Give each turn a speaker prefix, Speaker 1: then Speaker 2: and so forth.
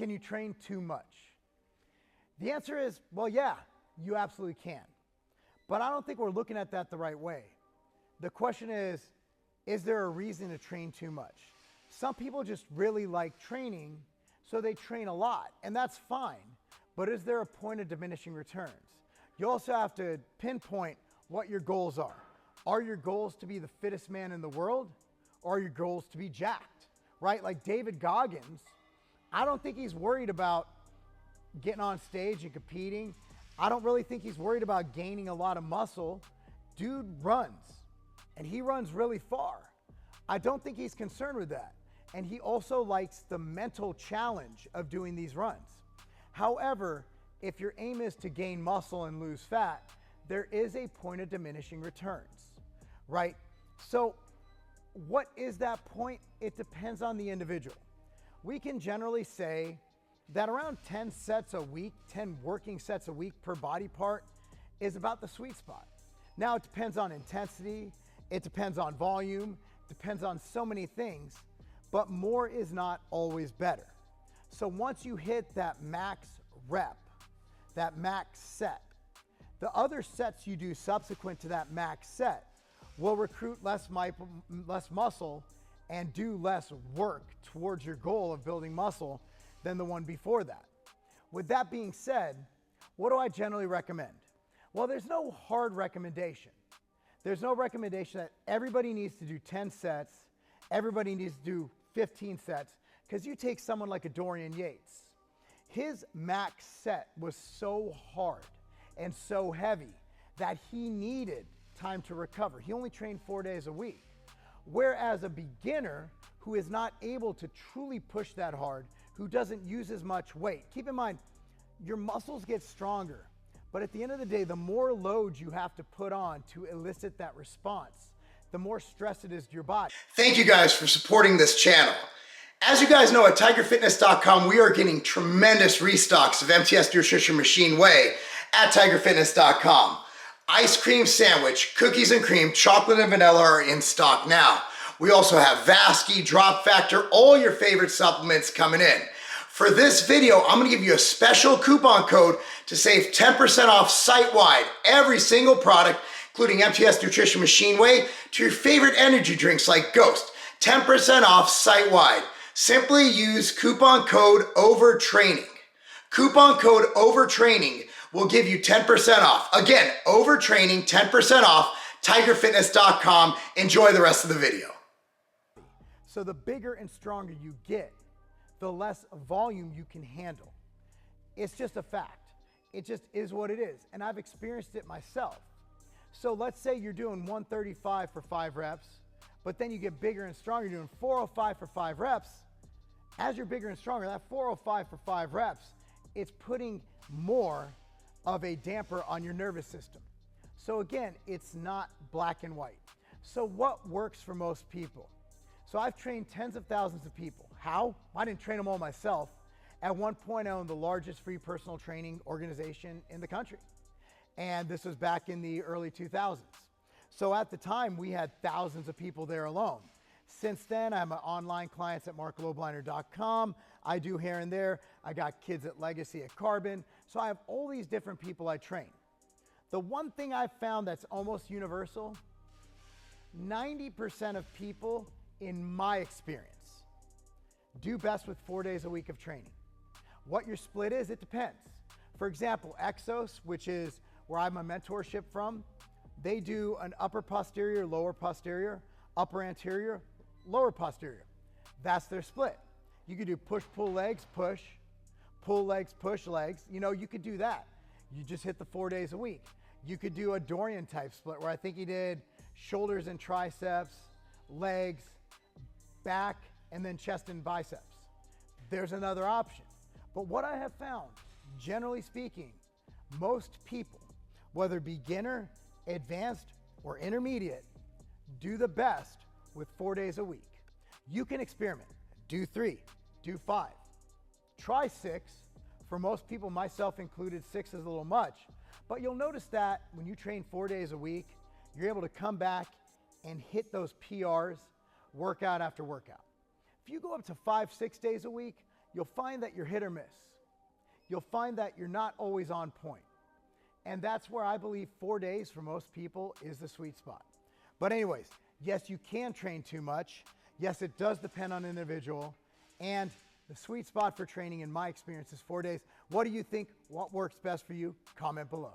Speaker 1: can you train too much? The answer is, well, yeah, you absolutely can. But I don't think we're looking at that the right way. The question is there a reason to train too much? Some people just really like training, so they train a lot, and that's fine. But is there a point of diminishing returns? You also have to pinpoint what your goals are. Are your goals to be the fittest man in the world, or are your goals to be jacked, right? Like David Goggins, I don't think he's worried about getting on stage and competing. I don't really think he's worried about gaining a lot of muscle. Dude runs, and he runs really far. I don't think he's concerned with that. And he also likes the mental challenge of doing these runs. However, if your aim is to gain muscle and lose fat, there is a point of diminishing returns, right? So what is that point? It depends on the individual. We can generally say that around 10 sets a week, 10 working sets a week per body part is about the sweet spot. Now it depends on intensity, it depends on volume, depends on so many things, but more is not always better. So once you hit that max rep, that max set, the other sets you do subsequent to that max set will recruit less muscle and do less work towards your goal of building muscle than the one before that. With that being said, what do I generally recommend? Well, there's no hard recommendation. There's no recommendation that everybody needs to do 10 sets, everybody needs to do 15 sets, because you take someone like a Dorian Yates. His max set was so hard and so heavy that he needed time to recover. He only trained 4 days a week. Whereas a beginner who is not able to truly push that hard, who doesn't use as much weight, keep in mind, your muscles get stronger, but at the end of the day, the more load you have to put on to elicit that response, the more stress it is to your body.
Speaker 2: Thank you guys for supporting this channel. As you guys know, at TigerFitness.com, we are getting tremendous restocks of MTS Nutrition Machine Whey at TigerFitness.com. Ice cream sandwich, cookies and cream, chocolate and vanilla are in stock now. We also have Vasky, Drop Factor, all your favorite supplements coming in. For this video, I'm gonna give you a special coupon code to save 10% off site-wide, every single product, including MTS Nutrition Machine Whey, to your favorite energy drinks like Ghost. 10% off site-wide. Simply use coupon code OVERTRAINING. Coupon code OVERTRAINING will give you 10% off. Again, OVERTRAINING, 10% off, TigerFitness.com. Enjoy the rest of the video.
Speaker 1: So the bigger and stronger you get, the less volume you can handle. It's just a fact. It just is what it is. And I've experienced it myself. So let's say you're doing 135 for 5 reps, but then you get bigger and stronger, you're doing 405 for 5 reps. As you're bigger and stronger, that 405 for 5 reps, it's putting more of a damper on your nervous system. So again, it's not black and white. So what works for most people? So I've trained tens of thousands of people. How? I didn't train them all myself. At one point, I owned the largest free personal training organization in the country. And this was back in the early 2000s. So at the time, we had thousands of people there alone. Since then, I'm an online clients at marclobliner.com. I do here and there. I got kids at Legacy at Carbon. So I have all these different people I train. The one thing I've found that's almost universal, 90% of people, in my experience, do best with 4 days a week of training. What your split is, it depends. For example, Exos, which is where I have my mentorship from, they do an upper posterior, lower posterior, upper anterior, lower posterior. That's their split. You could do push, pull legs, pull legs, push legs. You know, you could do that. You just hit the 4 days a week. You could do a Dorian type split where I think he did shoulders and triceps, legs, back, and then chest and biceps. There's another option. But what I have found, generally speaking, most people, whether beginner, advanced, or intermediate, do the best with 4 days a week. You can experiment. Do 3, do 5. Try 6. For most people, myself included, 6 is a little much. But you'll notice that when you train 4 days a week, you're able to come back and hit those PRs workout after workout. If you go up to 5, 6 days a week, you'll find that you're hit or miss. You'll find that you're not always on point. And that's where I believe 4 days for most people is the sweet spot. But anyways, yes, you can train too much. Yes, it does depend on individual. And the sweet spot for training in my experience is 4 days. What do you think? What works best for you? Comment below.